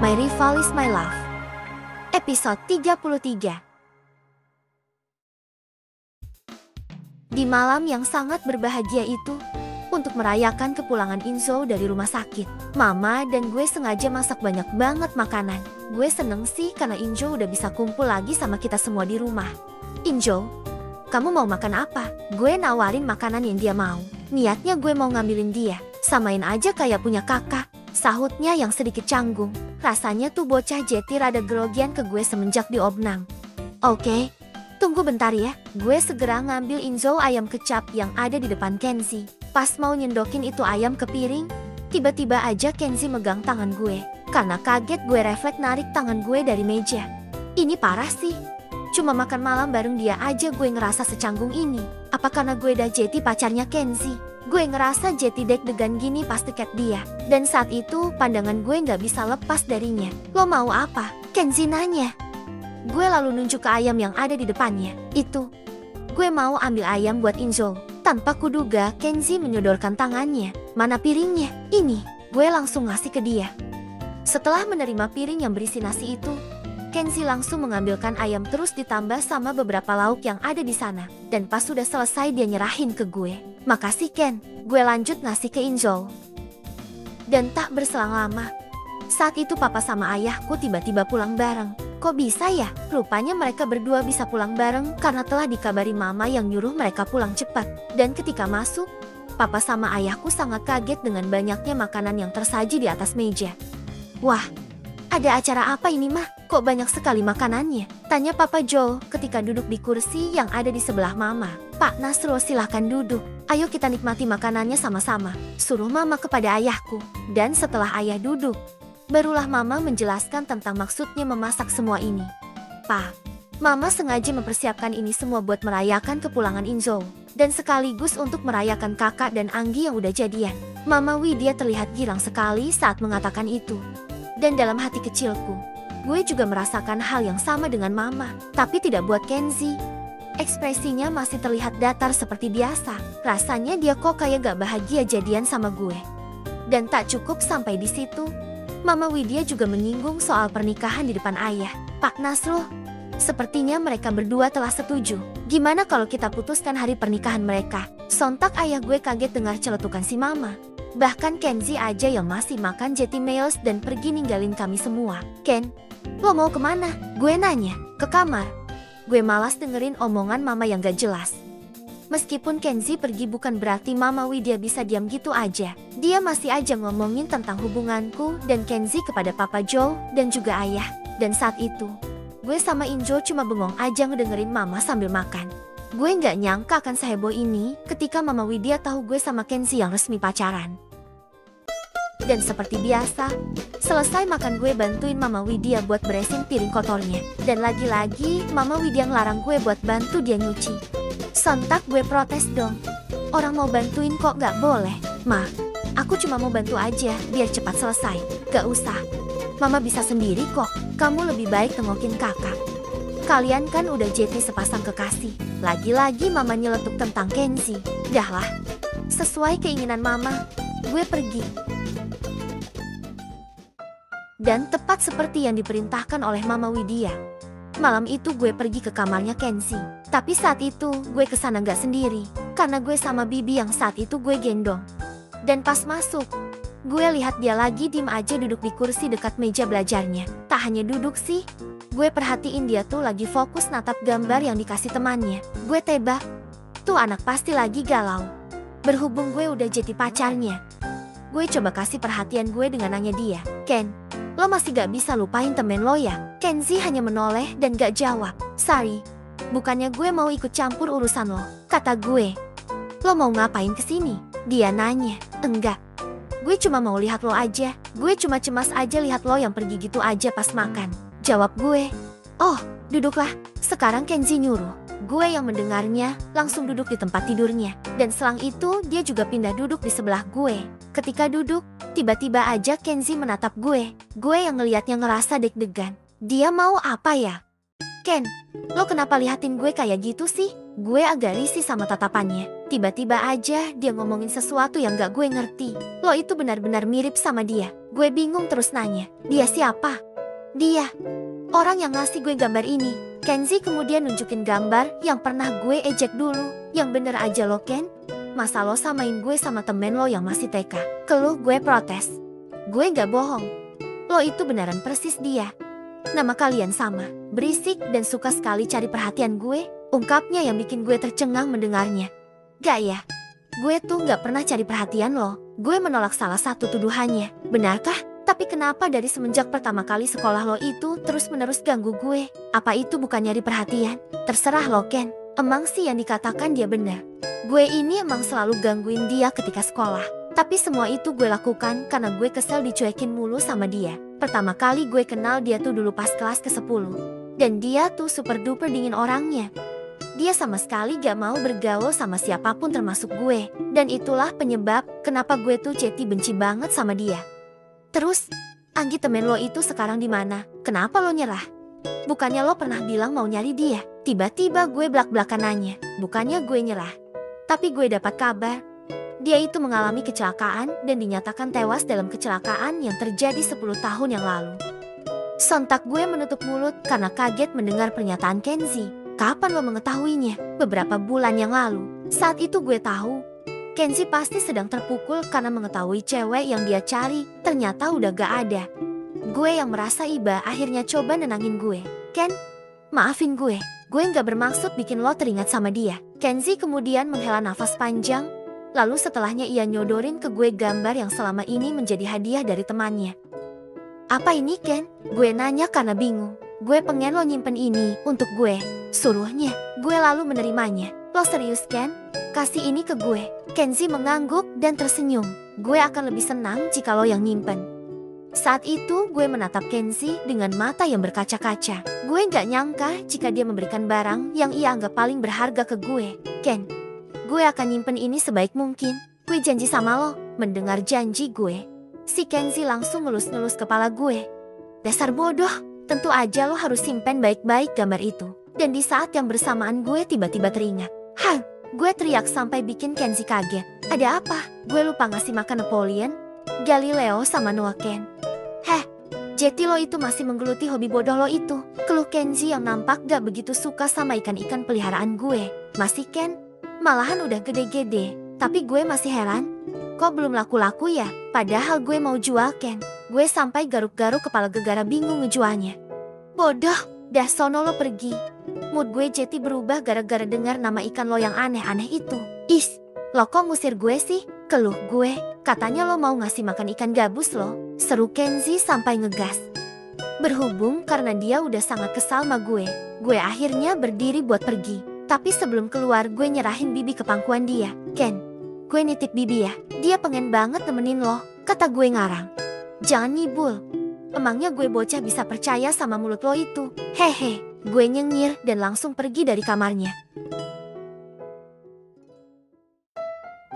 My Rival is My Love. Episode 33. Di malam yang sangat berbahagia itu, untuk merayakan kepulangan Inzo dari rumah sakit, Mama dan gue sengaja masak banyak banget makanan. Gue seneng sih karena Inzo udah bisa kumpul lagi sama kita semua di rumah. Inzo, kamu mau makan apa? Gue nawarin makanan yang dia mau. Niatnya gue mau ngambilin dia, samain aja kayak punya kakak. Sahutnya yang sedikit canggung. Rasanya tuh bocah Jeti rada grogian ke gue semenjak di Obnam. Oke, tunggu bentar ya. Gue segera ngambil Inzo ayam kecap yang ada di depan Kenzi. Pas mau nyendokin itu ayam ke piring, tiba-tiba aja Kenzi megang tangan gue. Karena kaget gue refleks narik tangan gue dari meja. Ini parah sih. Cuma makan malam bareng dia aja gue ngerasa secanggung ini. Apa karena gue udah Jeti pacarnya Kenzi? Gue ngerasa Jeti deg-degan gini pas deket dia. Dan saat itu pandangan gue gak bisa lepas darinya. Lo mau apa? Kenzi nanya. Gue lalu nunjuk ke ayam yang ada di depannya. Itu. Gue mau ambil ayam buat Inzo. Tanpa kuduga Kenzi menyodorkan tangannya. Mana piringnya? Ini. Gue langsung ngasih ke dia. Setelah menerima piring yang berisi nasi itu, Kenzi langsung mengambilkan ayam terus ditambah sama beberapa lauk yang ada di sana. Dan pas sudah selesai dia nyerahin ke gue. Makasih Ken, gue lanjut ngasih ke Inzo. Dan tak berselang lama, saat itu papa sama ayahku tiba-tiba pulang bareng. Kok bisa ya? Rupanya mereka berdua bisa pulang bareng karena telah dikabari mama yang nyuruh mereka pulang cepat. Dan ketika masuk, papa sama ayahku sangat kaget dengan banyaknya makanan yang tersaji di atas meja. Wah, ada acara apa ini mah? Kok banyak sekali makanannya? Tanya Papa Joe ketika duduk di kursi yang ada di sebelah mama. Pak Nasrul silahkan duduk. Ayo kita nikmati makanannya sama-sama. Suruh mama kepada ayahku. Dan setelah ayah duduk, barulah mama menjelaskan tentang maksudnya memasak semua ini. Pa, mama sengaja mempersiapkan ini semua buat merayakan kepulangan Inzo. Dan sekaligus untuk merayakan kakak dan Anggi yang udah jadian. Mama Widya terlihat girang sekali saat mengatakan itu. Dan dalam hati kecilku, gue juga merasakan hal yang sama dengan mama. Tapi tidak buat Kenzi. Ekspresinya masih terlihat datar seperti biasa. Rasanya dia kok kayak gak bahagia jadian sama gue. Dan tak cukup sampai di situ, Mama Widya juga menyinggung soal pernikahan di depan ayah. Pak Nasrul, sepertinya mereka berdua telah setuju. Gimana kalau kita putuskan hari pernikahan mereka? Sontak ayah gue kaget dengar celetukan si mama. Bahkan Kenzi aja yang masih makan Jeti meals dan pergi ninggalin kami semua. Ken, lo mau kemana? Gue nanya. Ke kamar. Gue malas dengerin omongan mama yang gak jelas. Meskipun Kenzi pergi bukan berarti Mama Widya bisa diam gitu aja. Dia masih aja ngomongin tentang hubunganku dan Kenzi kepada Papa Joe dan juga ayah. Dan saat itu, gue sama Injo cuma bengong aja ngedengerin mama sambil makan. Gue gak nyangka akan seheboh ini ketika Mama Widya tahu gue sama Kenzi yang resmi pacaran. Dan seperti biasa, selesai makan gue bantuin Mama Widya buat beresin piring kotornya. Dan lagi-lagi Mama Widya ngelarang gue buat bantu dia nyuci. Sontak gue protes dong. Orang mau bantuin kok gak boleh? Ma, aku cuma mau bantu aja biar cepat selesai. Gak usah. Mama bisa sendiri kok. Kamu lebih baik tengokin kakak. Kalian kan udah Jeti sepasang kekasih. Lagi-lagi mama nyeletuk tentang Kenzi. Dahlah, sesuai keinginan mama, gue pergi. Dan tepat seperti yang diperintahkan oleh Mama Widya. Malam itu gue pergi ke kamarnya Kenzi. Tapi saat itu gue kesana gak sendiri. Karena gue sama Bibi yang saat itu gue gendong. Dan pas masuk, gue lihat dia lagi diem aja duduk di kursi dekat meja belajarnya. Tak hanya duduk sih, gue perhatiin dia tuh lagi fokus natap gambar yang dikasih temannya. Gue tebak, tuh anak pasti lagi galau. Berhubung gue udah jadi pacarnya. Gue coba kasih perhatian gue dengan nanya dia, Ken, lo masih gak bisa lupain temen lo ya? Kenzi hanya menoleh dan gak jawab. Sorry, bukannya gue mau ikut campur urusan lo, kata gue. Lo mau ngapain kesini? Dia nanya. Enggak, gue cuma mau lihat lo aja. Gue cuma cemas aja lihat lo yang pergi gitu aja pas makan. Jawab gue. Oh, duduklah. Sekarang Kenzi nyuruh. Gue yang mendengarnya langsung duduk di tempat tidurnya. Dan selang itu dia juga pindah duduk di sebelah gue. Ketika duduk, tiba-tiba aja Kenzi menatap gue. Gue yang ngeliatnya ngerasa deg-degan. Dia mau apa ya? Ken, lo kenapa liatin gue kayak gitu sih? Gue agak risih sama tatapannya. Tiba-tiba aja dia ngomongin sesuatu yang gak gue ngerti. Lo itu benar-benar mirip sama dia. Gue bingung terus nanya, dia siapa? Dia, orang yang ngasih gue gambar ini. Kenzi kemudian nunjukin gambar yang pernah gue ejek dulu. Yang bener aja lo Ken, masa lo samain gue sama temen lo yang masih TK? Keluh gue protes. Gue gak bohong, lo itu beneran persis dia. Nama kalian sama, berisik dan suka sekali cari perhatian gue. Ungkapnya yang bikin gue tercengang mendengarnya. Gak ya, gue tuh gak pernah cari perhatian lo. Gue menolak salah satu tuduhannya. Benarkah? Tapi kenapa dari semenjak pertama kali sekolah lo itu terus-menerus ganggu gue? Apa itu bukan nyari perhatian? Terserah lo Ken, emang sih yang dikatakan dia benar. Gue ini emang selalu gangguin dia ketika sekolah. Tapi semua itu gue lakukan karena gue kesel dicuekin mulu sama dia. Pertama kali gue kenal dia tuh dulu pas kelas ke-10. Dan dia tuh super duper dingin orangnya. Dia sama sekali gak mau bergaul sama siapapun termasuk gue. Dan itulah penyebab kenapa gue tuh Ceti benci banget sama dia. Terus, Anggi temen lo itu sekarang di mana? Kenapa lo nyerah? Bukannya lo pernah bilang mau nyari dia? Tiba-tiba gue blak-blakan nanya. Bukannya gue nyerah, tapi gue dapat kabar dia itu mengalami kecelakaan dan dinyatakan tewas dalam kecelakaan yang terjadi 10 tahun yang lalu. Sontak gue menutup mulut karena kaget mendengar pernyataan Kenzi. Kapan lo mengetahuinya? Beberapa bulan yang lalu. Saat itu gue tahu Kenzi pasti sedang terpukul karena mengetahui cewek yang dia cari ternyata udah gak ada. Gue yang merasa iba akhirnya coba nenangin gue. Ken, maafin gue gak bermaksud bikin lo teringat sama dia. Kenzi kemudian menghela nafas panjang. Lalu setelahnya ia nyodorin ke gue gambar yang selama ini menjadi hadiah dari temannya. Apa ini Ken? Gue nanya karena bingung. Gue pengen lo nyimpen ini untuk gue. Suruhnya, gue lalu menerimanya. Lo serius Ken? Kasih ini ke gue. Kenzi mengangguk dan tersenyum. Gue akan lebih senang jika lo yang nyimpen. Saat itu gue menatap Kenzi dengan mata yang berkaca-kaca. Gue gak nyangka jika dia memberikan barang yang ia anggap paling berharga ke gue. Ken, gue akan nyimpen ini sebaik mungkin. Gue janji sama lo. Mendengar janji gue, si Kenzi langsung ngelus-ngelus kepala gue. Dasar bodoh, tentu aja lo harus simpen baik-baik gambar itu. Dan di saat yang bersamaan gue tiba-tiba teringat. Hah, gue teriak sampai bikin Kenzi kaget. Ada apa? Gue lupa ngasih makan Napoleon, Galileo sama Noah Ken. Heh, Jeti lo itu masih menggeluti hobi bodoh lo itu. Keluh Kenzi yang nampak gak begitu suka sama ikan-ikan peliharaan gue. Masih Ken? Malahan udah gede-gede. Tapi gue masih heran, kok belum laku-laku ya? Padahal gue mau jual Ken. Gue sampai garuk-garuk kepala gegara bingung ngejualnya. Bodoh, dah sono lo pergi. Mood gue Jeti berubah gara-gara dengar nama ikan lo yang aneh-aneh itu. Is, lo kok ngusir gue sih? Keluh gue, katanya lo mau ngasih makan ikan gabus lo. Seru Kenzi sampai ngegas. Berhubung karena dia udah sangat kesal sama gue akhirnya berdiri buat pergi. Tapi sebelum keluar gue nyerahin Bibi ke pangkuan dia. Ken, gue nitip Bibi ya. Dia pengen banget nemenin lo, kata gue ngarang. Jangan ngibul. Emangnya gue bocah bisa percaya sama mulut lo itu? Hehe. Gue nyengir dan langsung pergi dari kamarnya.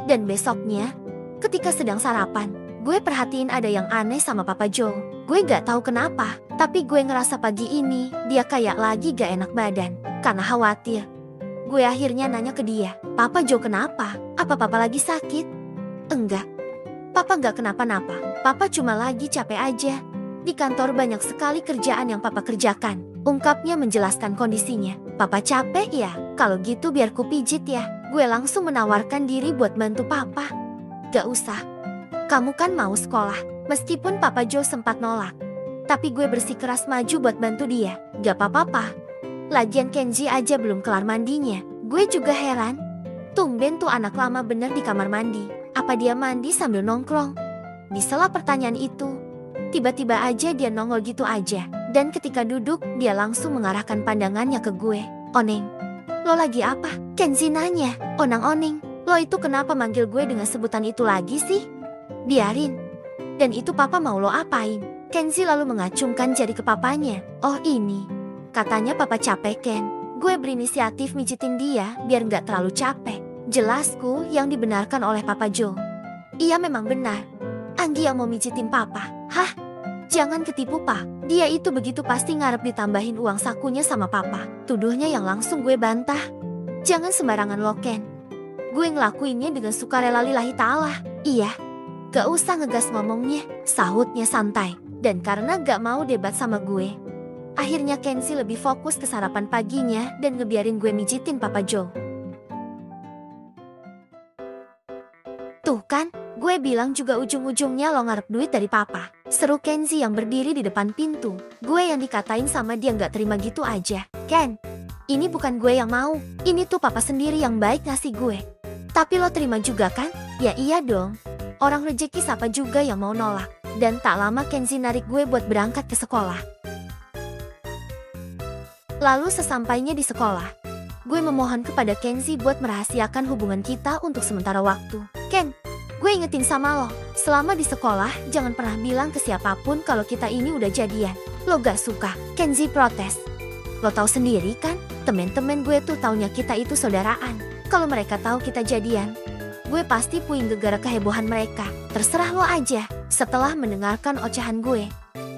Dan besoknya, ketika sedang sarapan, gue perhatiin ada yang aneh sama Papa Joe. Gue gak tahu kenapa, tapi gue ngerasa pagi ini dia kayak lagi gak enak badan. Karena khawatir, gue akhirnya nanya ke dia, Papa Joe kenapa? Apa Papa lagi sakit? Enggak, Papa gak kenapa-napa. Papa cuma lagi capek aja. Di kantor banyak sekali kerjaan yang Papa kerjakan. Ungkapnya menjelaskan kondisinya. Papa capek ya? Kalau gitu biar ku pijit ya. Gue langsung menawarkan diri buat bantu Papa. Gak usah. Kamu kan mau sekolah. Meskipun Papa Joe sempat nolak. Tapi gue bersikeras maju buat bantu dia. Gak apa-apa. Lagian Kenji aja belum kelar mandinya. Gue juga heran. Tumben tuh anak lama bener di kamar mandi. Apa dia mandi sambil nongkrong? Bisalah pertanyaan itu. Tiba-tiba aja dia nongol gitu aja. Dan ketika duduk, dia langsung mengarahkan pandangannya ke gue. Oneng, lo lagi apa? Kenzi nanya. Onang-oneng, lo itu kenapa manggil gue dengan sebutan itu lagi sih? Biarin. Dan itu Papa mau lo apain? Kenzi lalu mengacungkan jari ke papanya. Oh ini, katanya Papa capek Ken. Gue berinisiatif mijitin dia biar gak terlalu capek. Jelasku yang dibenarkan oleh Papa Joe. Iya memang benar. Anggi yang mau mijitin Papa. Hah? Jangan ketipu Pak. Dia itu begitu pasti ngarep ditambahin uang sakunya sama Papa. Tuduhnya yang langsung gue bantah. Jangan sembarangan lo Ken. Gue ngelakuinnya dengan sukarela lillahi ta'ala. Iya, gak usah ngegas ngomongnya, sahutnya santai. Dan karena gak mau debat sama gue, akhirnya Kenzie lebih fokus ke sarapan paginya dan ngebiarin gue mijitin Papa Joe. Tuh kan, gue bilang juga ujung-ujungnya lo ngarep duit dari papa. Seru Kenzie yang berdiri di depan pintu. Gue yang dikatain sama dia gak terima gitu aja. Ken, ini bukan gue yang mau. Ini tuh papa sendiri yang baik ngasih gue. Tapi lo terima juga kan? Ya iya dong. Orang rejeki siapa juga yang mau nolak. Dan tak lama Kenzie narik gue buat berangkat ke sekolah. Lalu sesampainya di sekolah, gue memohon kepada Kenzie buat merahasiakan hubungan kita untuk sementara waktu. Ken, gue ingetin sama lo, selama di sekolah jangan pernah bilang ke siapapun kalau kita ini udah jadian. Lo gak suka, Kenzie protes. Lo tahu sendiri kan, temen-temen gue tuh taunya kita itu saudaraan. Kalau mereka tahu kita jadian, gue pasti puing gegara kehebohan mereka. Terserah lo aja. Setelah mendengarkan ocehan gue,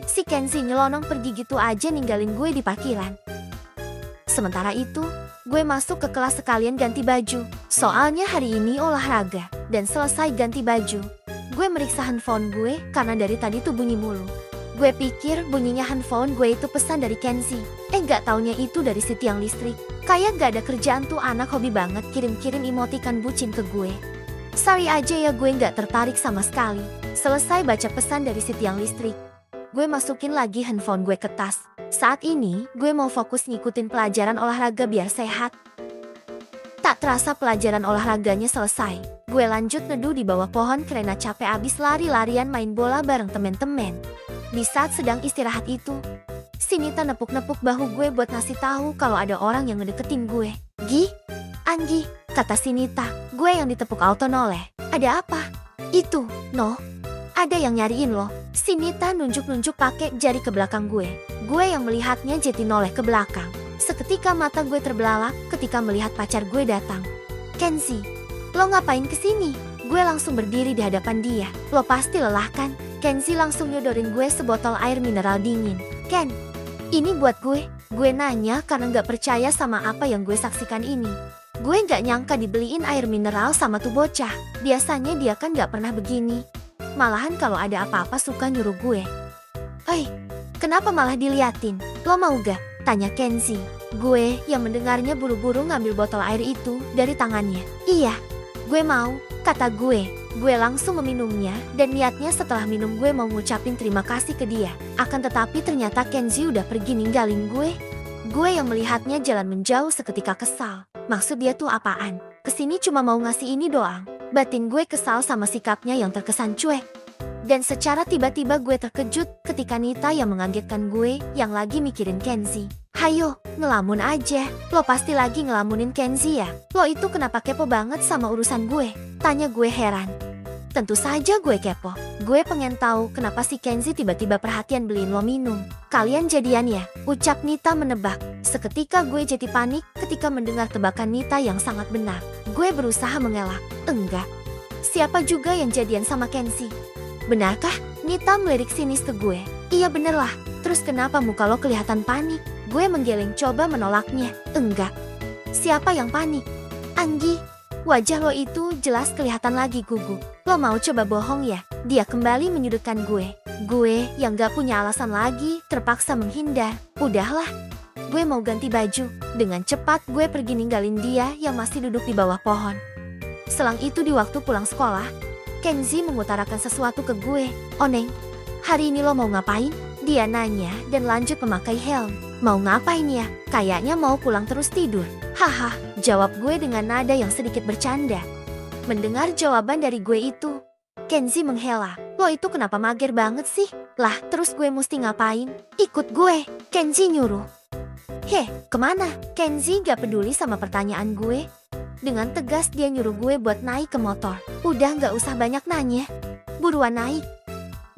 si Kenzie nyelonong pergi gitu aja ninggalin gue di parkiran. Sementara itu, gue masuk ke kelas sekalian ganti baju. Soalnya hari ini olahraga. Dan selesai ganti baju, gue meriksa handphone gue karena dari tadi tuh bunyi mulu. Gue pikir bunyinya handphone gue itu pesan dari Kenzie. Gak taunya itu dari si tiang listrik. Kayak gak ada kerjaan tuh anak hobi banget kirim-kirim emoticon bucin ke gue. Sorry aja ya gue gak tertarik sama sekali. Selesai baca pesan dari si tiang listrik, gue masukin lagi handphone gue ke tas. Saat ini, gue mau fokus ngikutin pelajaran olahraga biar sehat. Tak terasa pelajaran olahraganya selesai. Gue lanjut neduh di bawah pohon karena capek abis lari-larian main bola bareng temen-temen. Di saat sedang istirahat itu, si Nita nepuk-nepuk bahu gue buat ngasih tahu kalau ada orang yang ngedeketin gue. Gi, Anggi, kata si Nita. Gue yang ditepuk auto noleh. Ada apa? Itu, no. Ada yang nyariin lo. Si Nita nunjuk-nunjuk pakai jari ke belakang gue. Gue yang melihatnya jadi noleh ke belakang. Seketika mata gue terbelalak ketika melihat pacar gue datang. Kenzie, lo ngapain kesini? Gue langsung berdiri di hadapan dia. Lo pasti lelah kan? Kenzie langsung nyodorin gue sebotol air mineral dingin. Ken, ini buat gue. Gue nanya karena gak percaya sama apa yang gue saksikan ini. Gue gak nyangka dibeliin air mineral sama tuh bocah. Biasanya dia kan gak pernah begini. Malahan kalau ada apa-apa suka nyuruh gue. Kenapa malah diliatin? Lo mau gak? Tanya Kenzie. Gue yang mendengarnya buru-buru ngambil botol air itu dari tangannya. Iya, gue mau, kata gue. Gue langsung meminumnya dan niatnya setelah minum gue mau ngucapin terima kasih ke dia. Akan tetapi ternyata Kenzie udah pergi ninggalin gue. Gue yang melihatnya jalan menjauh seketika kesal. Maksud dia tuh apaan? Kesini cuma mau ngasih ini doang. Batin gue kesal sama sikapnya yang terkesan cuek. Dan secara tiba-tiba gue terkejut ketika Nita yang mengagetkan gue yang lagi mikirin Kenzie. Hayo, ngelamun aja. Lo pasti lagi ngelamunin Kenzie ya? Lo itu kenapa kepo banget sama urusan gue? Tanya gue heran. Tentu saja gue kepo. Gue pengen tahu kenapa si Kenzie tiba-tiba perhatian beliin lo minum. Kalian jadian ya? Ucap Nita menebak. Seketika gue jadi panik ketika mendengar tebakan Nita yang sangat benar. Gue berusaha mengelak. Enggak. Siapa juga yang jadian sama Kenzie? Benarkah? Nita melirik sinis ke gue. Iya bener lah. Terus kenapa muka lo kelihatan panik? Gue menggeleng coba menolaknya. Enggak. Siapa yang panik? Anggi. Wajah lo itu jelas kelihatan lagi gugup. Lo mau coba bohong ya? Dia kembali menyudutkan gue. Gue yang gak punya alasan lagi terpaksa menghindar. Udahlah. Gue mau ganti baju. Dengan cepat gue pergi ninggalin dia yang masih duduk di bawah pohon. Selang itu di waktu pulang sekolah, Kenzie mengutarakan sesuatu ke gue. Oneng, hari ini lo mau ngapain? Dia nanya dan lanjut memakai helm. Mau ngapain ya? Kayaknya mau pulang terus tidur. Haha, jawab gue dengan nada yang sedikit bercanda. Mendengar jawaban dari gue itu, Kenzie menghela. Lo itu kenapa mager banget sih? Lah, terus gue mesti ngapain? Ikut gue, Kenzie nyuruh. Heh, kemana? Kenzie gak peduli sama pertanyaan gue. Dengan tegas dia nyuruh gue buat naik ke motor. Udah gak usah banyak nanya. Buruan naik.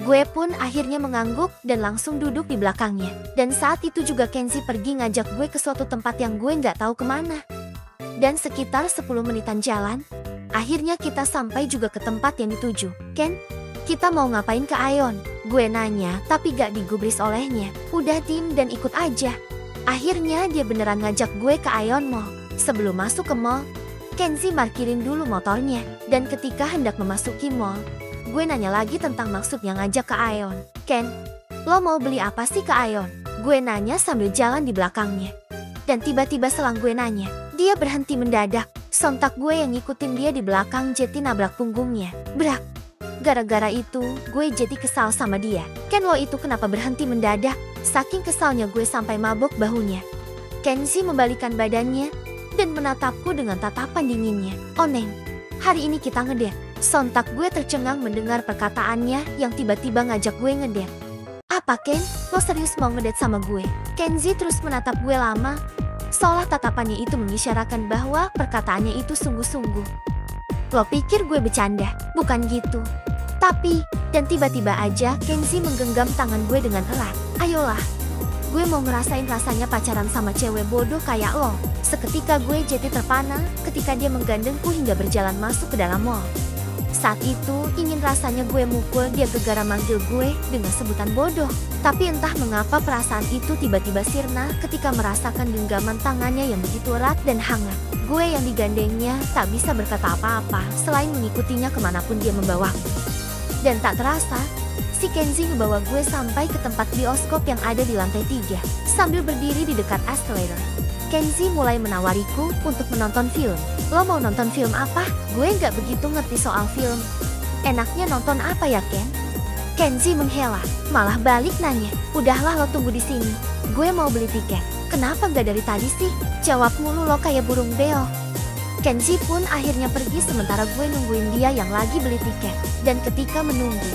Gue pun akhirnya mengangguk dan langsung duduk di belakangnya. Dan saat itu juga Kenzie pergi ngajak gue ke suatu tempat yang gue gak tahu kemana. Dan sekitar 10 menitan jalan, akhirnya kita sampai juga ke tempat yang dituju. Ken, kita mau ngapain ke Aeon? Gue nanya tapi gak digubris olehnya. Udah tim dan ikut aja. Akhirnya dia beneran ngajak gue ke Aeon Mall. Sebelum masuk ke mall, Kenzi parkirin dulu motornya. Dan ketika hendak memasuki mall, gue nanya lagi tentang maksudnya ngajak ke Aeon. Ken, lo mau beli apa sih ke Aeon? Gue nanya sambil jalan di belakangnya. Dan tiba-tiba selang gue nanya, dia berhenti mendadak. Sontak gue yang ngikutin dia di belakang jadi nabrak punggungnya. Brak. Gara-gara itu, gue jadi kesal sama dia. Ken, lo itu kenapa berhenti mendadak? Saking kesalnya gue sampai mabok bahunya. Kenzi membalikan badannya dan menatapku dengan tatapan dinginnya. Oh Neng, hari ini kita ngedate. Sontak gue tercengang mendengar perkataannya yang tiba-tiba ngajak gue ngedate. Apa Ken? Lo serius mau ngedate sama gue? Kenzi terus menatap gue lama, seolah tatapannya itu mengisyaratkan bahwa perkataannya itu sungguh-sungguh. Lo pikir gue bercanda? Bukan gitu. Tapi, dan tiba-tiba aja Kenzi menggenggam tangan gue dengan erat. Ayolah, gue mau ngerasain rasanya pacaran sama cewek bodoh kayak lo. Seketika gue jadi terpana ketika dia menggandengku hingga berjalan masuk ke dalam mall. Saat itu, ingin rasanya gue mukul dia gegara manggil gue dengan sebutan bodoh. Tapi entah mengapa perasaan itu tiba-tiba sirna ketika merasakan genggaman tangannya yang begitu erat dan hangat. Gue yang digandengnya tak bisa berkata apa-apa selain mengikutinya kemanapun dia membawaku. Dan tak terasa, si Kenzi membawa gue sampai ke tempat bioskop yang ada di lantai 3. Sambil berdiri di dekat escalator, Kenzi mulai menawariku untuk menonton film. Lo mau nonton film apa? Gue nggak begitu ngerti soal film. Enaknya nonton apa ya Ken? Kenzi menghela, malah balik nanya. Udahlah lo tunggu di sini. Gue mau beli tiket. Kenapa nggak dari tadi sih? Jawab mulu lo kayak burung beo. Kenzi pun akhirnya pergi sementara gue nungguin dia yang lagi beli tiket. Dan ketika menunggu,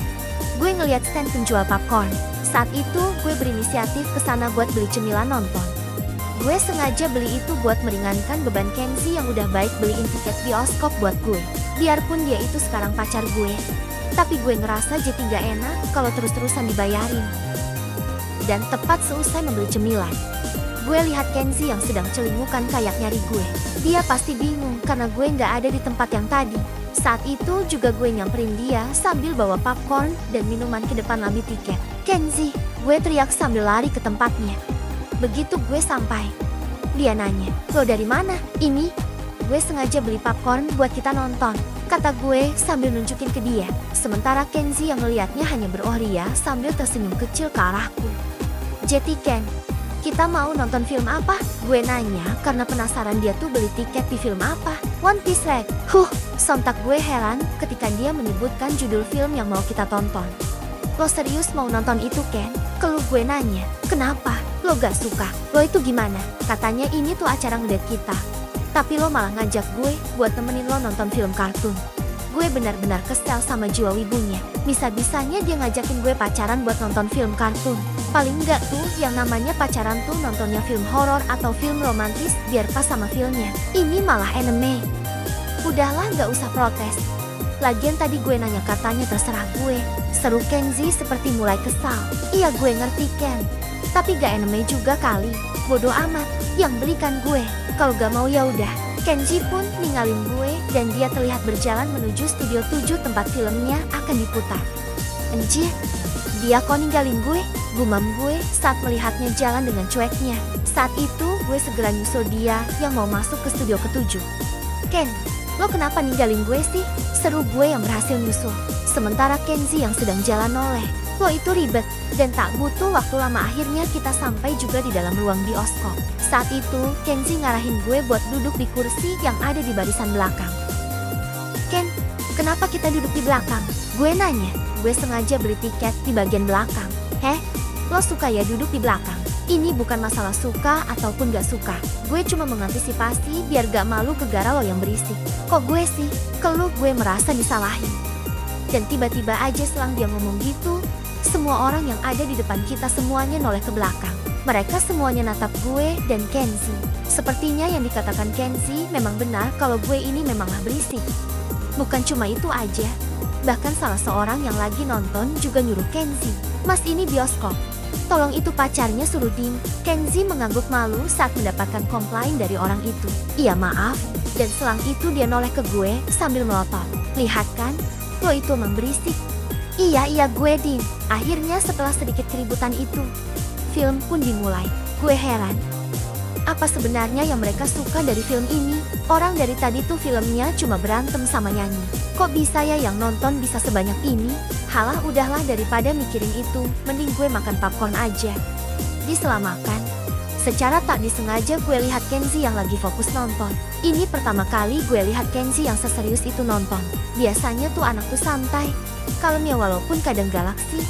gue ngeliat stand penjual popcorn. Saat itu gue berinisiatif ke sana buat beli cemilan nonton. Gue sengaja beli itu buat meringankan beban Kenzi yang udah baik beliin tiket bioskop buat gue. Biarpun dia itu sekarang pacar gue, tapi gue ngerasa jadi gak enak kalau terus-terusan dibayarin. Dan tepat seusai membeli cemilan, gue lihat Kenzi yang sedang celingukan kayak nyari gue. Dia pasti bingung karena gue nggak ada di tempat yang tadi. Saat itu juga gue nyamperin dia sambil bawa popcorn dan minuman ke depan lambi tiket. Kenzi, gue teriak sambil lari ke tempatnya. Begitu gue sampai, dia nanya, lo dari mana? Ini, gue sengaja beli popcorn buat kita nonton, kata gue sambil nunjukin ke dia. Sementara Kenzi yang ngeliatnya hanya berohria sambil tersenyum kecil ke arahku. Jadi Ken, kita mau nonton film apa? Gue nanya karena penasaran dia tuh beli tiket di film apa. One Piece Red. Sontak gue heran ketika dia menyebutkan judul film yang mau kita tonton. Lo serius mau nonton itu Ken? Keluh gue nanya, kenapa? Lo gak suka? Lo itu gimana? Katanya ini tuh acara ngedate kita. Tapi lo malah ngajak gue buat temenin lo nonton film kartun. Gue benar-benar kesel sama jiwa wibunya. Bisa-bisanya dia ngajakin gue pacaran buat nonton film kartun. Paling enggak tuh yang namanya pacaran tuh nontonnya film horor atau film romantis biar pas sama filmnya. Ini malah anime. Udahlah gak usah protes. Lagian tadi gue nanya katanya terserah gue. Seru Kenzi seperti mulai kesal. Iya gue ngerti Ken. Tapi gak anime juga kali. Bodoh amat. Yang belikan gue. Kalau gak mau ya udah. Kenzi pun ninggalin gue dan dia terlihat berjalan menuju studio 7 tempat filmnya akan diputar. Anjir, dia kok ninggalin gue? Gumam gue saat melihatnya jalan dengan cueknya. Saat itu gue segera nyusul dia yang mau masuk ke studio ke-7. Ken, lo kenapa ninggalin gue sih? Seru gue yang berhasil nyusul. Sementara Kenzi yang sedang jalan noleh. Lo itu ribet, dan tak butuh waktu lama akhirnya kita sampai juga di dalam ruang bioskop. Saat itu, Kenzi ngarahin gue buat duduk di kursi yang ada di barisan belakang. Ken, kenapa kita duduk di belakang? Gue nanya, gue sengaja beli tiket di bagian belakang. Heh, lo suka ya duduk di belakang? Ini bukan masalah suka ataupun gak suka. Gue cuma mengantisipasi biar gak malu gegara lo yang berisik. Kok gue sih? Keluh gue merasa disalahin. Dan tiba-tiba aja selang dia ngomong gitu, semua orang yang ada di depan kita semuanya noleh ke belakang. Mereka semuanya natap gue dan Kenzi. Sepertinya yang dikatakan Kenzi memang benar kalau gue ini memanglah berisik. Bukan cuma itu aja. Bahkan salah seorang yang lagi nonton juga nyuruh Kenzi, "Mas ini bioskop. Tolong itu pacarnya suruh dim." Kenzi mengangguk malu saat mendapatkan komplain dari orang itu. Iya maaf. Dan selang itu dia noleh ke gue sambil melotot. Lihat kan, lo itu emang berisik. Iya gue dim. Akhirnya setelah sedikit keributan itu, film pun dimulai. Gue heran. Apa sebenarnya yang mereka suka dari film ini? Orang dari tadi tuh filmnya cuma berantem sama nyanyi. Kok bisa ya yang nonton bisa sebanyak ini? Halah udahlah daripada mikirin itu, mending gue makan popcorn aja. Di sela makan, secara tak disengaja gue lihat Kenzi yang lagi fokus nonton. Ini pertama kali gue lihat Kenzi yang seserius itu nonton. Biasanya tuh anak tuh santai, kalemnya walaupun kadang galak sih.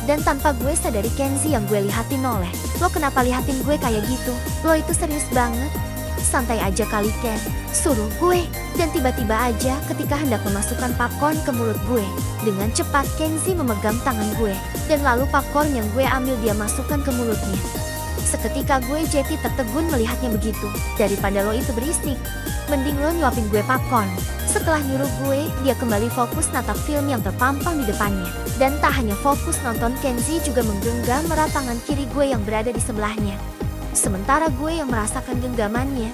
Dan tanpa gue sadari Kenzi yang gue lihatin noleh. Lo kenapa lihatin gue kayak gitu? Lo itu serius banget? Santai aja kali Ken, suruh gue. Dan tiba-tiba aja ketika hendak memasukkan popcorn ke mulut gue, dengan cepat Kenzi memegang tangan gue. Dan lalu popcorn yang gue ambil dia masukkan ke mulutnya. Seketika gue jadi tertegun melihatnya begitu. Daripada lo itu berisik, mending lo nyuapin gue popcorn. Setelah nyuruh gue, dia kembali fokus natap film yang terpampang di depannya. Dan tak hanya fokus nonton, Kenzi juga menggenggam erat tangan kiri gue yang berada di sebelahnya. Sementara gue yang merasakan genggamannya,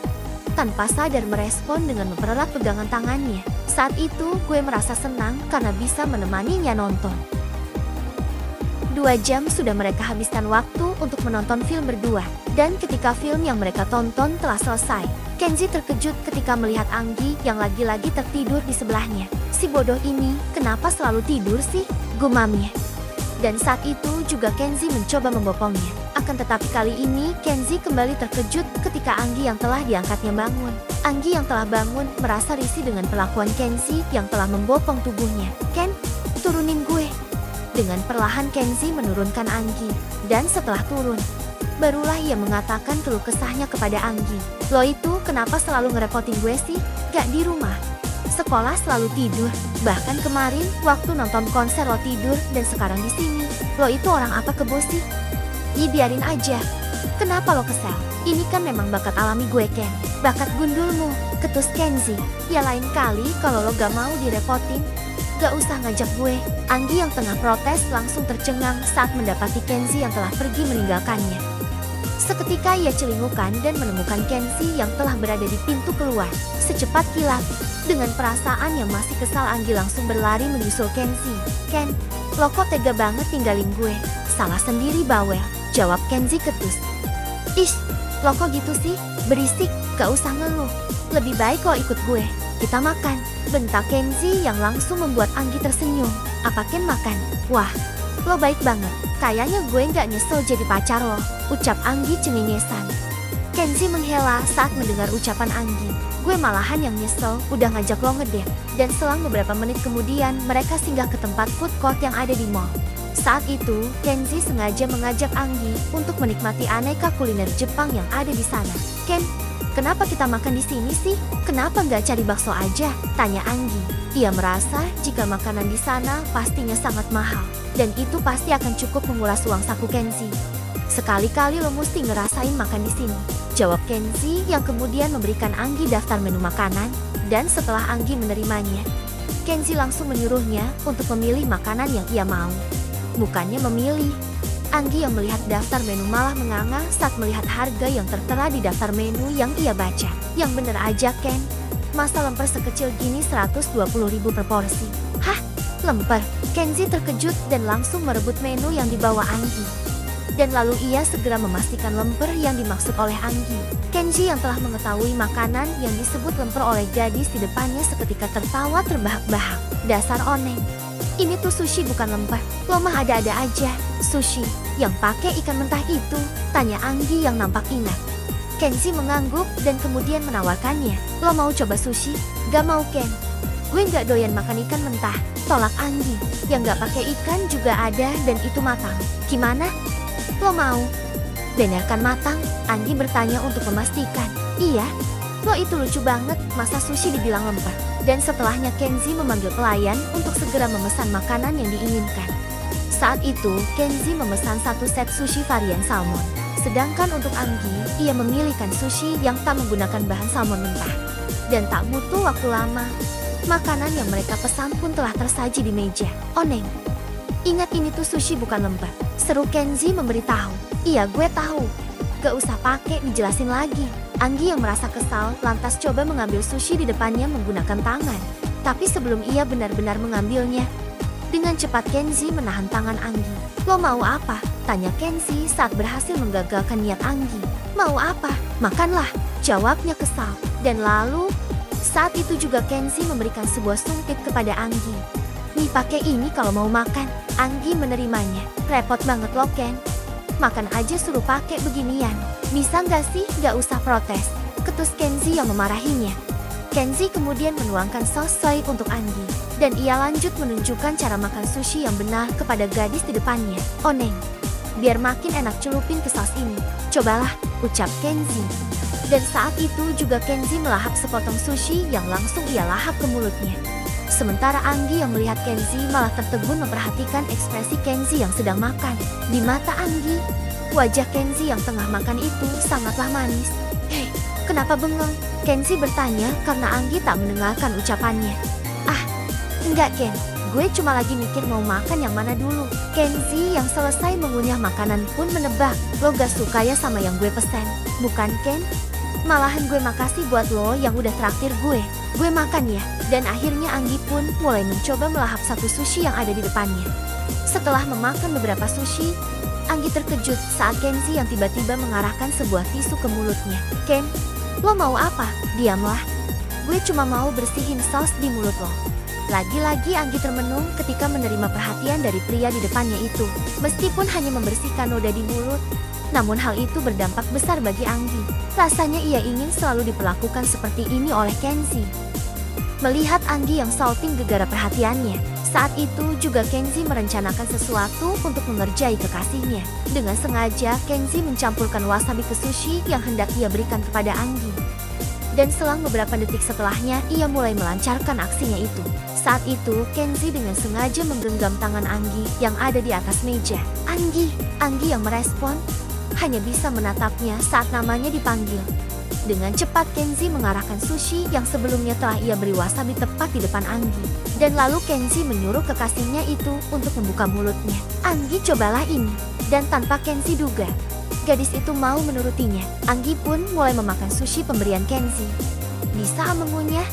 tanpa sadar merespon dengan mempererat pegangan tangannya. Saat itu gue merasa senang karena bisa menemaninya nonton. 2 jam sudah mereka habiskan waktu untuk menonton film berdua. Dan ketika film yang mereka tonton telah selesai, Kenzi terkejut ketika melihat Anggi yang lagi-lagi tertidur di sebelahnya. Si bodoh ini kenapa selalu tidur sih? Gumamnya. Dan saat itu juga Kenzi mencoba membopongnya. Akan tetapi kali ini Kenzi kembali terkejut ketika Anggi yang telah diangkatnya bangun. Anggi yang telah bangun merasa risih dengan perlakuan Kenzi yang telah membopong tubuhnya. Ken, turunin gue. Dengan perlahan Kenzi menurunkan Anggi. Dan setelah turun, barulah ia mengatakan keluh kesahnya kepada Anggi. Lo itu kenapa selalu ngerepotin gue sih? Gak di rumah. Sekolah selalu tidur. Bahkan kemarin waktu nonton konser lo tidur dan sekarang di sini. Lo itu orang apa kebo sih? Ih biarin aja. Kenapa lo kesel? Ini kan memang bakat alami gue Ken. Bakat gundulmu, ketus Kenzi. Ya lain kali kalau lo gak mau direpotin, gak usah ngajak gue. Anggi yang tengah protes langsung tercengang saat mendapati Kenzi yang telah pergi meninggalkannya. Seketika ia celingukan dan menemukan Kenzi yang telah berada di pintu keluar. Secepat kilat, dengan perasaan yang masih kesal Anggi langsung berlari menyusul Kenzi. Ken, lo kok tega banget tinggalin gue? Salah sendiri bawel, jawab Kenzi ketus. Ish, lo kok gitu sih? Berisik, gak usah ngeluh. Lebih baik lo ikut gue, kita makan. Bentak Kenzi yang langsung membuat Anggi tersenyum. Apa Ken makan? Wah, lo baik banget. Kayaknya gue gak nyesel jadi pacar lo, ucap Anggi cengengesan. Kenzi menghela saat mendengar ucapan Anggi. Gue malahan yang nyesel udah ngajak lo ngedate. Dan selang beberapa menit kemudian mereka singgah ke tempat food court yang ada di mall. Saat itu, Kenzi sengaja mengajak Anggi untuk menikmati aneka kuliner Jepang yang ada di sana. Ken, kenapa kita makan di sini sih? Kenapa nggak cari bakso aja? Tanya Anggi. Ia merasa jika makanan di sana pastinya sangat mahal. Dan itu pasti akan cukup menguras uang saku Kenzi. Sekali-kali lo mesti ngerasain makan di sini, jawab Kenzi yang kemudian memberikan Anggi daftar menu makanan. Dan setelah Anggi menerimanya, Kenzi langsung menyuruhnya untuk memilih makanan yang ia mau. Bukannya memilih, Anggi yang melihat daftar menu malah menganga saat melihat harga yang tertera di daftar menu yang ia baca. Yang bener aja Ken, masa lemper sekecil gini 120.000 per porsi? Hah? Lemper? Kenzi terkejut dan langsung merebut menu yang dibawa Anggi. Dan lalu ia segera memastikan lemper yang dimaksud oleh Anggi. Kenzi yang telah mengetahui makanan yang disebut lemper oleh gadis di depannya seketika tertawa terbahak-bahak. Dasar oneng. Ini tuh sushi bukan lemper. Lo mah ada-ada aja. Sushi yang pakai ikan mentah itu? Tanya Anggi yang nampak ingat. Kenzi mengangguk dan kemudian menawarkannya. Lo mau coba sushi? Gak mau Ken. Gue gak doyan makan ikan mentah. Tolak Anggi. Yang gak pakai ikan juga ada dan itu matang. Gimana? Lo mau? Benerkan matang? Anggi bertanya untuk memastikan. Iya. Lo itu lucu banget, masa sushi dibilang lemper? Dan setelahnya Kenzi memanggil pelayan untuk segera memesan makanan yang diinginkan. Saat itu, Kenzi memesan 1 set sushi varian salmon. Sedangkan untuk Anggi, ia memilihkan sushi yang tak menggunakan bahan salmon mentah. Dan tak butuh waktu lama, makanan yang mereka pesan pun telah tersaji di meja. Oneng. Ingat ini tuh sushi bukan lemper, seru Kenzi memberitahu. Iya gue tahu. Gak usah pakai dijelasin lagi. Anggi yang merasa kesal lantas coba mengambil sushi di depannya menggunakan tangan. Tapi sebelum ia benar-benar mengambilnya, Dengan cepat Kenzi menahan tangan Anggi. Lo mau apa? Tanya Kenzi saat berhasil menggagalkan niat Anggi. Mau apa? Makanlah, jawabnya kesal. Dan lalu, saat itu juga Kenzi memberikan sebuah sumpit kepada Anggi. Nih pakai ini kalau mau makan. Anggi menerimanya. Repot banget lo Ken. Makan aja suruh pakai beginian. Bisa nggak sih nggak usah protes? Ketus Kenzi yang memarahinya. Kenzi kemudian menuangkan sos soy untuk Anggi. Dan ia lanjut menunjukkan cara makan sushi yang benar kepada gadis di depannya. Oh Neng, biar makin enak celupin ke sos ini. Cobalah, ucap Kenzi. Dan saat itu juga Kenzi melahap sepotong sushi yang langsung ia lahap ke mulutnya. Sementara Anggi yang melihat Kenzi malah tertegun memperhatikan ekspresi Kenzi yang sedang makan. Di mata Anggi, wajah Kenzi yang tengah makan itu sangatlah manis. Hei, kenapa bengong? Kenzi bertanya karena Anggi tak mendengarkan ucapannya. Ah, enggak Ken, gue cuma lagi mikir mau makan yang mana dulu. Kenzi yang selesai mengunyah makanan pun menebak. Lo gak suka ya sama yang gue pesen, bukan Ken? Malahan gue makasih buat lo yang udah traktir gue. Gue makan ya. Dan akhirnya Anggi pun mulai mencoba melahap satu sushi yang ada di depannya. Setelah memakan beberapa sushi, Anggi terkejut saat Kenzi yang tiba-tiba mengarahkan sebuah tisu ke mulutnya. Ken, lo mau apa? Diamlah. Gue cuma mau bersihin saus di mulut lo. Lagi-lagi Anggi termenung ketika menerima perhatian dari pria di depannya itu. Meskipun hanya membersihkan noda di mulut, namun hal itu berdampak besar bagi Anggi. Rasanya ia ingin selalu diperlakukan seperti ini oleh Kenzi. Melihat Anggi yang salting gegara perhatiannya, saat itu juga Kenzi merencanakan sesuatu untuk mengerjai kekasihnya. Dengan sengaja, Kenzi mencampurkan wasabi ke sushi yang hendak ia berikan kepada Anggi. Dan selang beberapa detik setelahnya, ia mulai melancarkan aksinya itu. Saat itu, Kenzi dengan sengaja menggenggam tangan Anggi yang ada di atas meja. Anggi yang merespon, hanya bisa menatapnya saat namanya dipanggil. Dengan cepat Kenzi mengarahkan sushi yang sebelumnya telah ia beri wasabi tepat di depan Anggi. Dan lalu Kenzi menyuruh kekasihnya itu untuk membuka mulutnya. Anggi cobalah ini. Dan tanpa Kenzi duga, gadis itu mau menurutinya. Anggi pun mulai memakan sushi pemberian Kenzi. Bisa mengunyah?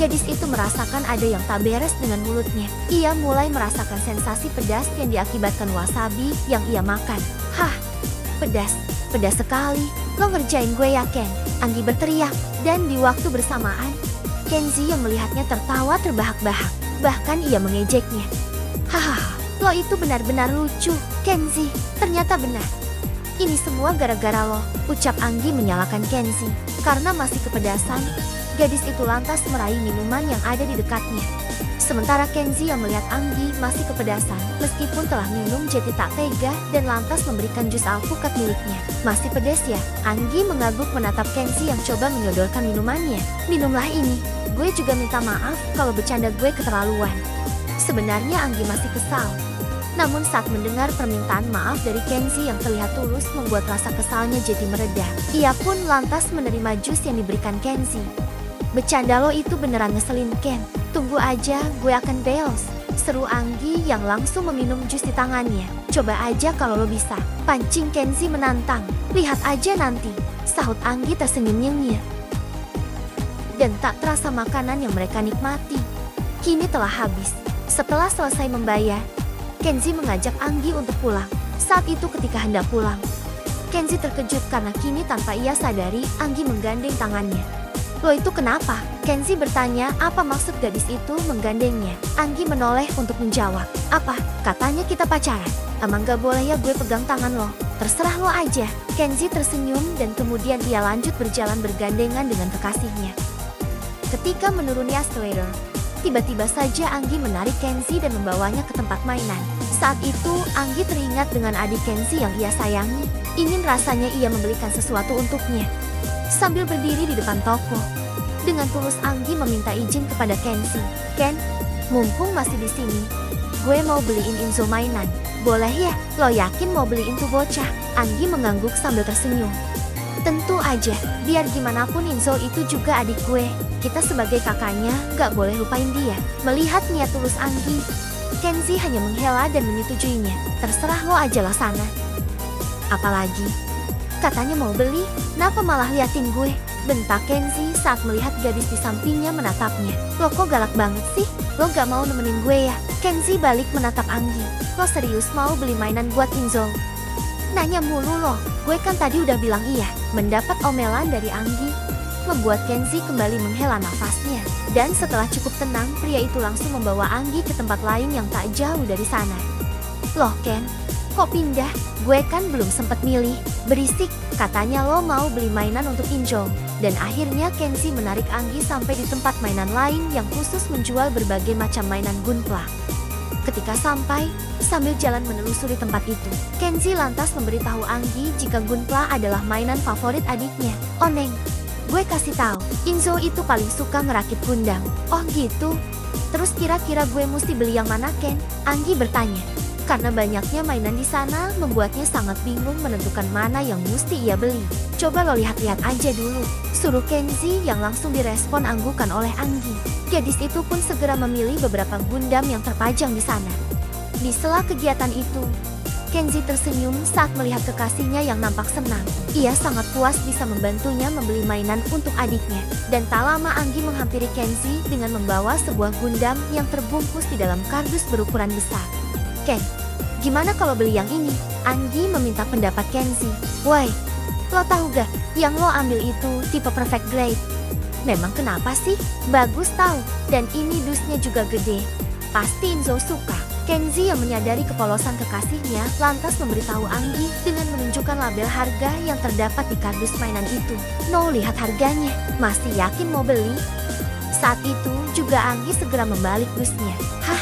Gadis itu merasakan ada yang tak beres dengan mulutnya. Ia mulai merasakan sensasi pedas yang diakibatkan wasabi yang ia makan. Hah, pedas sekali. Lo ngerjain gue ya Ken? Anggi berteriak. Dan di waktu bersamaan, Kenzi yang melihatnya tertawa terbahak-bahak. Bahkan ia mengejeknya. Hahaha, lo itu benar-benar lucu, Kenzi. Ternyata benar. Ini semua gara-gara lo, ucap Anggi menyalahkan Kenzi. Karena masih kepedasan, gadis itu lantas meraih minuman yang ada di dekatnya. Sementara Kenzi yang melihat Anggi masih kepedasan, meskipun telah minum jadi tak tega dan lantas memberikan jus alpukat miliknya. Masih pedas ya? Anggi mengaguk menatap Kenzi yang coba menyodorkan minumannya. Minumlah ini. Gue juga minta maaf kalau bercanda gue keterlaluan. Sebenarnya Anggi masih kesal. Namun saat mendengar permintaan maaf dari Kenzi yang terlihat tulus membuat rasa kesalnya jadi mereda. Ia pun lantas menerima jus yang diberikan Kenzi. Bercanda lo itu beneran ngeselin Ken. Tunggu aja, gue akan beos, seru Anggi yang langsung meminum jus di tangannya. Coba aja kalau lo bisa, pancing Kenzi menantang. Lihat aja nanti, sahut Anggi tersenyum nyengir. Dan tak terasa makanan yang mereka nikmati kini telah habis. Setelah selesai membayar, Kenzi mengajak Anggi untuk pulang. Saat itu ketika hendak pulang, Kenzi terkejut karena kini tanpa ia sadari Anggi menggandeng tangannya. Lo itu kenapa? Kenzi bertanya apa maksud gadis itu menggandengnya. Anggi menoleh untuk menjawab. Apa? Katanya kita pacaran. Emang gak boleh ya gue pegang tangan lo? Terserah lo aja. Kenzi tersenyum dan kemudian ia lanjut berjalan bergandengan dengan kekasihnya. Ketika menuruni escalator, tiba-tiba saja Anggi menarik Kenzi dan membawanya ke tempat mainan. Saat itu Anggi teringat dengan adik Kenzi yang ia sayangi. Ingin rasanya ia membelikan sesuatu untuknya. Sambil berdiri di depan toko, dengan tulus Anggi meminta izin kepada Kenzi. Ken, mumpung masih di sini, gue mau beliin Inzo mainan. Boleh ya? Lo yakin mau beliin tuh bocah? Anggi mengangguk sambil tersenyum. Tentu aja, biar gimana pun Inzo itu juga adik gue. Kita sebagai kakaknya gak boleh lupain dia. Melihat niat tulus Anggi, Kenzi hanya menghela dan menyetujuinya. Terserah lo aja lah sana. Apalagi katanya mau beli, kenapa malah liatin gue? bentak Kenzi saat melihat gadis di sampingnya menatapnya. Lo kok galak banget sih? Lo gak mau nemenin gue ya? Kenzi balik menatap Anggi. Lo serius mau beli mainan buat Inzo? Nanya mulu lo, gue kan tadi udah bilang iya. Mendapat omelan dari Anggi membuat Kenzi kembali menghela nafasnya. Dan setelah cukup tenang, pria itu langsung membawa Anggi ke tempat lain yang tak jauh dari sana. Loh Ken, kok pindah? Gue kan belum sempet milih. Berisik, katanya lo mau beli mainan untuk Injo. Dan akhirnya Kenzi menarik Anggi sampai di tempat mainan lain yang khusus menjual berbagai macam mainan Gunpla. Ketika sampai, sambil jalan menelusuri tempat itu, Kenzi lantas memberitahu Anggi jika Gunpla adalah mainan favorit adiknya. Oh Neng, gue kasih tahu, Inzo itu paling suka ngerakit Gundam. Oh gitu? Terus kira-kira gue mesti beli yang mana Ken? Anggi bertanya. Karena banyaknya mainan di sana membuatnya sangat bingung menentukan mana yang mesti ia beli. Coba lo lihat-lihat aja dulu, suruh Kenzi yang langsung direspon anggukan oleh Anggi. Gadis itu pun segera memilih beberapa Gundam yang terpajang di sana. Di sela kegiatan itu, Kenzi tersenyum saat melihat kekasihnya yang nampak senang. Ia sangat puas bisa membantunya membeli mainan untuk adiknya. Dan tak lama Anggi menghampiri Kenzi dengan membawa sebuah Gundam yang terbungkus di dalam kardus berukuran besar. Ken, gimana kalau beli yang ini? Anggi meminta pendapat Kenzi. Woi, lo tahu gak, yang lo ambil itu tipe perfect grade. Memang kenapa sih? Bagus tahu, dan ini dusnya juga gede. Pasti Inzo suka. Kenzi yang menyadari kepolosan kekasihnya lantas memberitahu Anggi dengan menunjukkan label harga yang terdapat di kardus mainan itu. No, lihat harganya. Masih yakin mau beli? Saat itu juga Anggi segera membalik dusnya. Hah?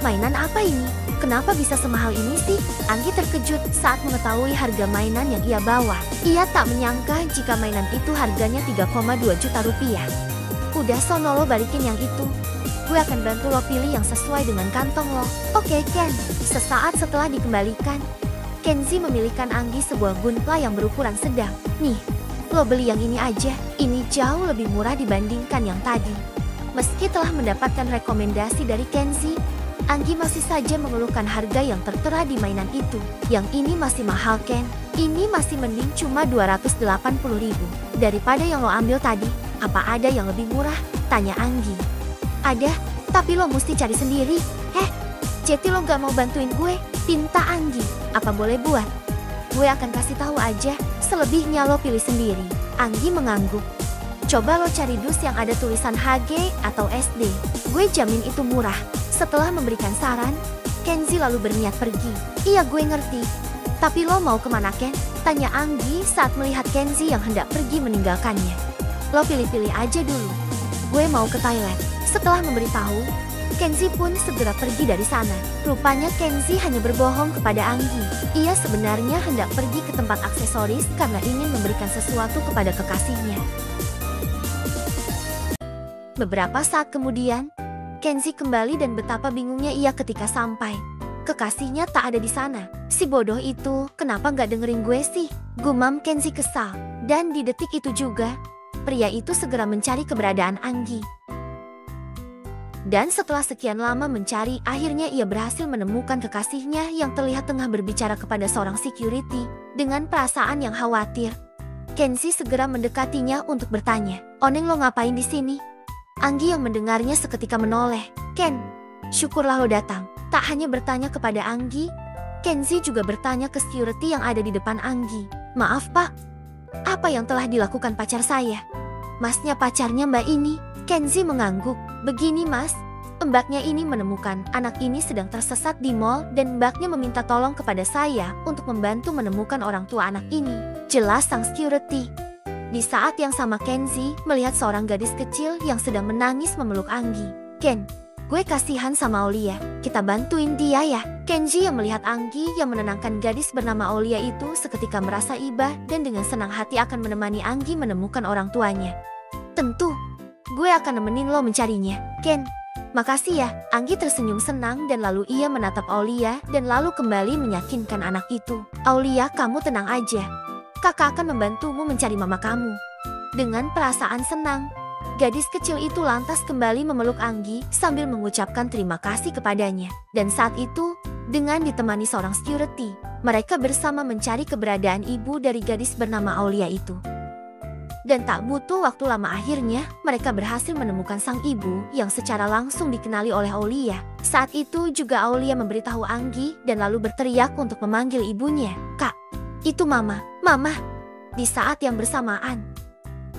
Mainan apa ini? Kenapa bisa semahal ini sih? Anggi terkejut saat mengetahui harga mainan yang ia bawa. Ia tak menyangka jika mainan itu harganya 3,2 juta rupiah. Udah sono lo balikin yang itu. Gue akan bantu lo pilih yang sesuai dengan kantong lo. Oke Ken. Sesaat setelah dikembalikan, Kenzi memilihkan Anggi sebuah Gunpla yang berukuran sedang. Nih, lo beli yang ini aja. Ini jauh lebih murah dibandingkan yang tadi. Meski telah mendapatkan rekomendasi dari Kenzi, Anggi masih saja mengeluhkan harga yang tertera di mainan itu. Yang ini masih mahal Ken. Ini masih mending cuma 280.000 daripada yang lo ambil tadi. Apa ada yang lebih murah? Tanya Anggi. Ada, tapi lo mesti cari sendiri. Jadi lo gak mau bantuin gue? Pinta Anggi. Apa boleh buat? Gue akan kasih tahu aja, selebihnya lo pilih sendiri. Anggi mengangguk. Coba lo cari dus yang ada tulisan HG atau SD. Gue jamin itu murah. Setelah memberikan saran, Kenzi lalu berniat pergi. Iya gue ngerti. Tapi lo mau kemana Ken? Tanya Anggi saat melihat Kenzi yang hendak pergi meninggalkannya. Lo pilih-pilih aja dulu. Gue mau ke Thailand. Setelah memberitahu, Kenzi pun segera pergi dari sana. Rupanya Kenzi hanya berbohong kepada Anggi. Ia sebenarnya hendak pergi ke tempat aksesoris karena ingin memberikan sesuatu kepada kekasihnya. Beberapa saat kemudian, Kenzi kembali dan betapa bingungnya ia ketika sampai. Kekasihnya tak ada di sana. Si bodoh itu kenapa gak dengerin gue sih? Gumam Kenzi kesal. Dan di detik itu juga, pria itu segera mencari keberadaan Anggi. Dan setelah sekian lama mencari, akhirnya ia berhasil menemukan kekasihnya yang terlihat tengah berbicara kepada seorang security dengan perasaan yang khawatir. Kenzi segera mendekatinya untuk bertanya, "Oneng lo ngapain di sini?" Anggi yang mendengarnya seketika menoleh. Ken, syukurlah lo datang. Tak hanya bertanya kepada Anggi, Kenzi juga bertanya ke security yang ada di depan Anggi. Maaf pak, apa yang telah dilakukan pacar saya? Masnya pacarnya mbak ini? Kenzi mengangguk. Begini mas, mbaknya ini menemukan anak ini sedang tersesat di mall dan mbaknya meminta tolong kepada saya untuk membantu menemukan orang tua anak ini. Jelas sang security. Di saat yang sama Kenzi melihat seorang gadis kecil yang sedang menangis memeluk Anggi. Ken, gue kasihan sama Aulia, kita bantuin dia ya. Kenji yang melihat Anggi yang menenangkan gadis bernama Aulia itu seketika merasa iba dan dengan senang hati akan menemani Anggi menemukan orang tuanya. Tentu, gue akan nemenin lo mencarinya. Ken, makasih ya. Anggi tersenyum senang dan lalu ia menatap Aulia dan lalu kembali meyakinkan anak itu. Aulia, kamu tenang aja. Kakak akan membantumu mencari mama kamu. Dengan perasaan senang, gadis kecil itu lantas kembali memeluk Anggi sambil mengucapkan terima kasih kepadanya. Dan saat itu, dengan ditemani seorang security, mereka bersama mencari keberadaan ibu dari gadis bernama Aulia itu. Dan tak butuh waktu lama akhirnya, mereka berhasil menemukan sang ibu yang secara langsung dikenali oleh Aulia. Saat itu juga Aulia memberitahu Anggi dan lalu berteriak untuk memanggil ibunya. "Kak, itu Mama, Mama." Di saat yang bersamaan,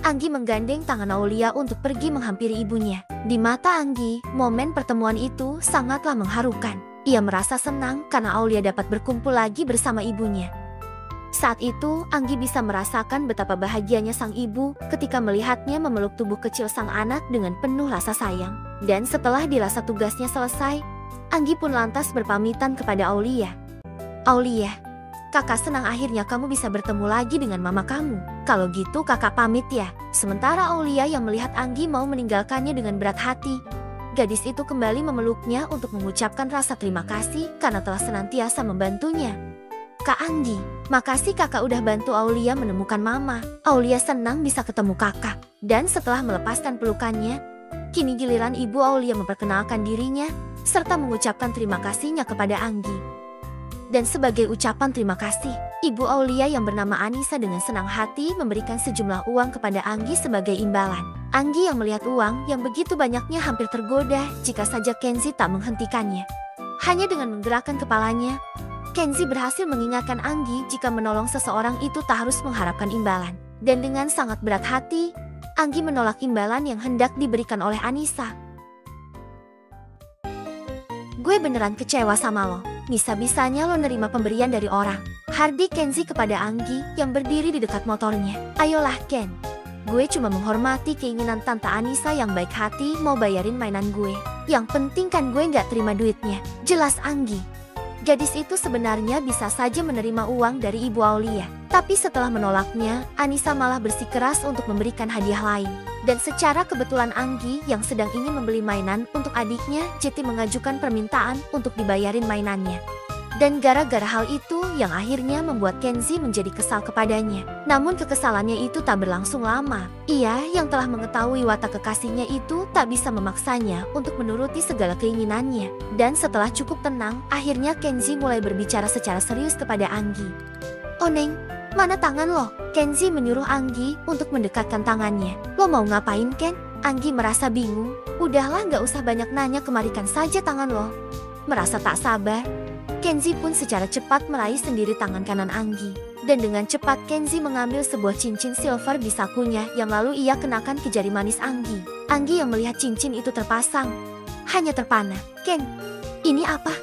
Anggi menggandeng tangan Aulia untuk pergi menghampiri ibunya. Di mata Anggi, momen pertemuan itu sangatlah mengharukan. Ia merasa senang karena Aulia dapat berkumpul lagi bersama ibunya. Saat itu, Anggi bisa merasakan betapa bahagianya sang ibu ketika melihatnya memeluk tubuh kecil sang anak dengan penuh rasa sayang. Dan setelah dirasa tugasnya selesai, Anggi pun lantas berpamitan kepada Aulia. "Aulia, kakak senang akhirnya kamu bisa bertemu lagi dengan mama kamu. Kalau gitu kakak pamit ya." Sementara Aulia yang melihat Anggi mau meninggalkannya dengan berat hati, gadis itu kembali memeluknya untuk mengucapkan rasa terima kasih karena telah senantiasa membantunya. "Kak Anggi, makasih kakak udah bantu Aulia menemukan mama. Aulia senang bisa ketemu kakak." Dan setelah melepaskan pelukannya, kini giliran ibu Aulia memperkenalkan dirinya, serta mengucapkan terima kasihnya kepada Anggi. Dan sebagai ucapan terima kasih, ibu Aulia yang bernama Anissa dengan senang hati memberikan sejumlah uang kepada Anggi sebagai imbalan. Anggi yang melihat uang yang begitu banyaknya hampir tergoda jika saja Kenzi tak menghentikannya. Hanya dengan menggerakkan kepalanya, Kenzi berhasil mengingatkan Anggi jika menolong seseorang itu tak harus mengharapkan imbalan. Dan dengan sangat berat hati, Anggi menolak imbalan yang hendak diberikan oleh Anissa. "Gue beneran kecewa sama lo. Bisa-bisanya lo nerima pemberian dari orang," hardik Kenzi kepada Anggi yang berdiri di dekat motornya. "Ayolah Ken, gue cuma menghormati keinginan Tante Anissa yang baik hati mau bayarin mainan gue. Yang penting kan gue nggak terima duitnya," jelas Anggi. Gadis itu sebenarnya bisa saja menerima uang dari ibu Aulia. Tapi setelah menolaknya, Anissa malah bersikeras untuk memberikan hadiah lain. Dan secara kebetulan Anggi yang sedang ingin membeli mainan untuk adiknya, Jeti mengajukan permintaan untuk dibayarin mainannya. Dan gara-gara hal itu yang akhirnya membuat Kenzi menjadi kesal kepadanya. Namun kekesalannya itu tak berlangsung lama. Ia yang telah mengetahui watak kekasihnya itu tak bisa memaksanya untuk menuruti segala keinginannya. Dan setelah cukup tenang, akhirnya Kenzi mulai berbicara secara serius kepada Anggi. "Oh Neng, mana tangan lo?" Kenzi menyuruh Anggi untuk mendekatkan tangannya. "Lo mau ngapain Ken?" Anggi merasa bingung. "Udahlah gak usah banyak nanya, kemarikan saja tangan lo." Merasa tak sabar, Kenzi pun secara cepat meraih sendiri tangan kanan Anggi. Dan dengan cepat Kenzi mengambil sebuah cincin silver di sakunya yang lalu ia kenakan ke jari manis Anggi. Anggi yang melihat cincin itu terpasang, hanya terpana. "Ken, ini apa?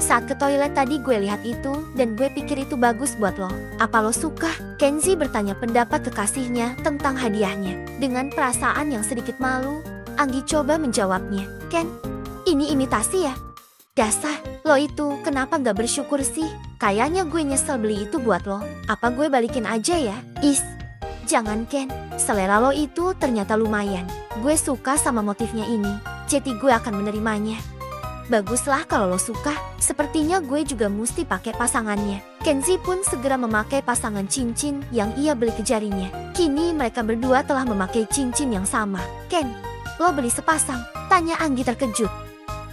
Saat ke toilet tadi gue lihat itu dan gue pikir itu bagus buat lo. Apa lo suka?" Kenzi bertanya pendapat kekasihnya tentang hadiahnya. Dengan perasaan yang sedikit malu, Anggi coba menjawabnya. "Ken, ini imitasi ya? Dasar, lo itu kenapa gak bersyukur sih? Kayaknya gue nyesel beli itu buat lo. Apa gue balikin aja ya?" "Is, jangan Ken, selera lo itu ternyata lumayan. Gue suka sama motifnya ini, jadi gue akan menerimanya." "Baguslah kalau lo suka, sepertinya gue juga mesti pakai pasangannya." Kenzi pun segera memakai pasangan cincin yang ia beli ke jarinya. Kini mereka berdua telah memakai cincin yang sama. "Ken, lo beli sepasang?" tanya Anggi terkejut.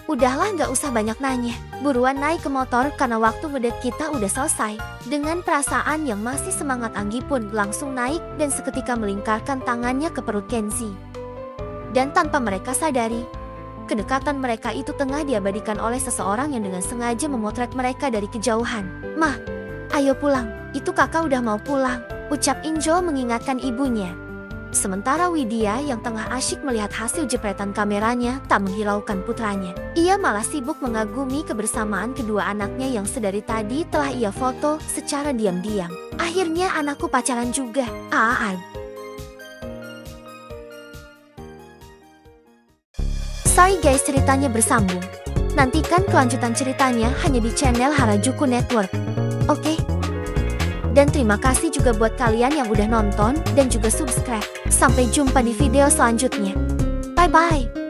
"Udahlah gak usah banyak nanya, buruan naik ke motor karena waktu ngedate kita udah selesai." Dengan perasaan yang masih semangat, Anggi pun langsung naik dan seketika melingkarkan tangannya ke perut Kenzi. Dan tanpa mereka sadari, kedekatan mereka itu tengah diabadikan oleh seseorang yang dengan sengaja memotret mereka dari kejauhan. "Mah, ayo pulang, itu kakak udah mau pulang," ucap Injo mengingatkan ibunya. Sementara Widya yang tengah asyik melihat hasil jepretan kameranya tak menghiraukan putranya. Ia malah sibuk mengagumi kebersamaan kedua anaknya yang sedari tadi telah ia foto secara diam-diam. "Akhirnya anakku pacaran juga. Sorry guys, ceritanya bersambung. Nantikan kelanjutan ceritanya hanya di channel Harajuku Network. Oke? Dan terima kasih juga buat kalian yang udah nonton dan juga subscribe. Sampai jumpa di video selanjutnya. Bye-bye.